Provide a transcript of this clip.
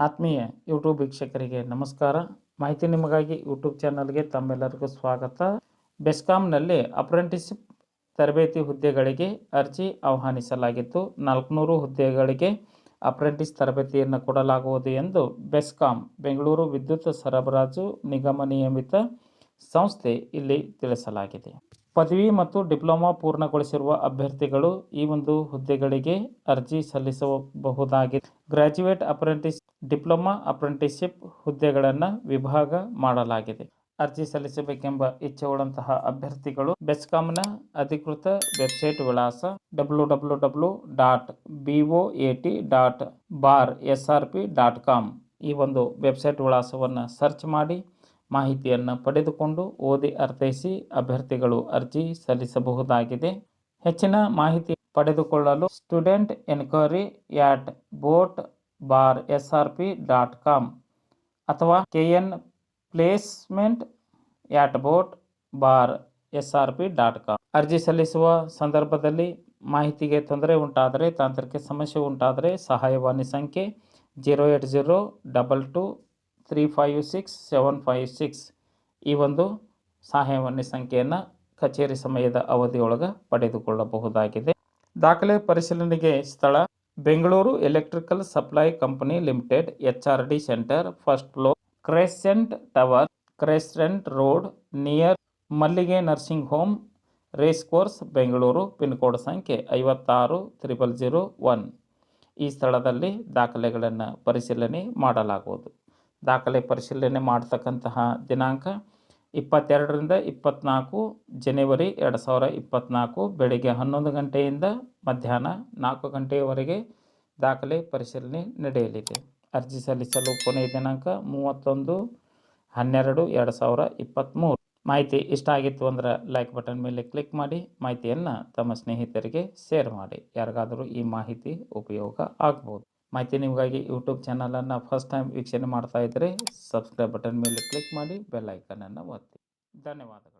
ಆತ್ಮೀಯ ಯೂಟ್ಯೂಬ್ ವೀಕ್ಷಕರಿಗೆ ನಮಸ್ಕಾರ. ಮಾಹಿತಿ ನಿಮಗಾಗಿ ಯೂಟ್ಯೂಬ್ ಚಾನಲ್ಗೆ ತಮ್ಮೆಲ್ಲರಿಗೂ ಸ್ವಾಗತ. ಬೆಸ್ಕಾಂನಲ್ಲಿ ಅಪ್ರೆಂಟಿಸ್ಶಿಪ್ ತರಬೇತಿ ಹುದ್ದೆಗಳಿಗೆ ಅರ್ಜಿ ಆಹ್ವಾನಿಸಲಾಗಿತ್ತು. 400 ಹುದ್ದೆಗಳಿಗೆ ಅಪ್ರೆಂಟಿಸ್ ತರಬೇತಿಯನ್ನು ಕೊಡಲಾಗುವುದು ಎಂದು ಬೆಸ್ಕಾಂ ಬೆಂಗಳೂರು ವಿದ್ಯುತ್ ಸರಬರಾಜು ನಿಗಮ ನಿಯಮಿತ ಸಂಸ್ಥೆ ಇಲ್ಲಿ ತಿಳಿಸಲಾಗಿದೆ. ಪದವಿ ಮತ್ತು ಡಿಪ್ಲೊಮಾ ಪೂರ್ಣಗೊಳಿಸಿರುವ ಅಭ್ಯರ್ಥಿಗಳು ಈ ಒಂದು ಹುದ್ದೆಗಳಿಗೆ ಅರ್ಜಿ ಸಲ್ಲಿಸಬಹುದಾಗಿದೆ. ಗ್ರಾಜ್ಯುಯೇಟ್ ಅಪ್ರೆಂಟಿಸ್, ಡಿಪ್ಲೊಮಾ ಅಪ್ರೆಂಟಿಸ್ಶಿಪ್ ಹುದ್ದೆಗಳನ್ನು ವಿಭಾಗ ಮಾಡಲಾಗಿದೆ. ಅರ್ಜಿ ಸಲ್ಲಿಸಬೇಕೆಂಬ ಇಚ್ಛೆಯುಳ್ಳಂತಹ ಅಭ್ಯರ್ಥಿಗಳು ಬೆಸ್ಕಾಂನ ಅಧಿಕೃತ ವೆಬ್ಸೈಟ್ ವಿಳಾಸ www.boat.bar.srp.com ಈ ಒಂದು ವೆಬ್ಸೈಟ್ ವಿಳಾಸವನ್ನು ಸರ್ಚ್ ಮಾಡಿ ಮಾಹಿತಿಯನ್ನು ಪಡೆದುಕೊಂಡು ಓದಿ ಅರ್ಥೈಸಿ ಅಭ್ಯರ್ಥಿಗಳು ಅರ್ಜಿ ಸಲ್ಲಿಸಬಹುದಾಗಿದೆ. ಹೆಚ್ಚಿನ ಮಾಹಿತಿ ಪಡೆದುಕೊಳ್ಳಲು ಸ್ಟೂಡೆಂಟ್ ಎನ್ಕ್ವೈರಿ @boat.bar.srp.com ಅಥವಾ KN ಪ್ಲೇಸ್ಮೆಂಟ್ @boat.bar.srp.com. ಅರ್ಜಿ ಸಲ್ಲಿಸುವ ಸಂದರ್ಭದಲ್ಲಿ ಮಾಹಿತಿಗೆ ತೊಂದರೆ ಉಂಟಾದರೆ, ತಾಂತ್ರಿಕ ಸಮಸ್ಯೆ ಉಂಟಾದರೆ ಸಹಾಯವಾಣಿ ಸಂಖ್ಯೆ 08022356756 ಈ ಒಂದು ಸಹಾಯವಾಣಿ ಸಂಖ್ಯೆಯನ್ನು ಕಚೇರಿ ಸಮಯದ ಅವಧಿಯೊಳಗೆ ಪಡೆದುಕೊಳ್ಳಬಹುದಾಗಿದೆ. ದಾಖಲೆ ಪರಿಶೀಲನೆಗೆ ಸ್ಥಳ Bengaluru electrical supply company limited, HRD centre, first floor, crescent tower, crescent road, near Mallige nursing home, race course, Bengaluru. Pin code ಸಂಖ್ಯೆ 560001. ಈ ಸ್ಥಳದಲ್ಲಿ ದಾಖಲೆಗಳನ್ನು ಪರಿಶೀಲನೆ ಮಾಡಲಾಗುವುದು. ದಾಖಲೆ ಪರಿಶೀಲನೆ ಮಾಡತಕ್ಕಂತಹ ದಿನಾಂಕ 22ರಿಂದ 24 ಜನವರಿ 2024 ಬೆಳಗ್ಗೆ 11 ಗಂಟೆಯಿಂದ ಮಧ್ಯಾಹ್ನ 4 ಗಂಟೆಯವರೆಗೆ ದಾಖಲೆ ಪರಿಶೀಲನೆ ನಡೆಯಲಿದೆ. ಅರ್ಜಿ ಸಲ್ಲಿಸಲು ಕೊನೆಯ ದಿನಾಂಕ 31/12/2023. ಮಾಹಿತಿ ಇಷ್ಟ ಆಗಿತ್ತು ಅಂದ್ರೆ ಲೈಕ್ ಬಟನ್ ಮೇಲೆ ಕ್ಲಿಕ್ ಮಾಡಿ, ಮಾಹಿತಿಯನ್ನು ತಮ್ಮ ಸ್ನೇಹಿತರಿಗೆ ಶೇರ್ ಮಾಡಿ. ಯಾರಿಗಾದರೂ ಈ ಮಾಹಿತಿ ಉಪಯೋಗ ಆಗ್ಬೋದು. ಮಾಹಿತಿ ನಿಮಗಾಗಿ ಯೂಟ್ಯೂಬ್ ಚಾನಲನ್ನು ಫಸ್ಟ್ ಟೈಮ್ ವೀಕ್ಷಣೆ ಮಾಡ್ತಾ ಇದ್ದರೆ ಸಬ್ಸ್ಕ್ರೈಬ್ ಬಟನ್ ಮೇಲೆ ಕ್ಲಿಕ್ ಮಾಡಿ, ಬೆಲ್ ಐಕನನ್ನು ಒತ್ತಿ. ಧನ್ಯವಾದಗಳು.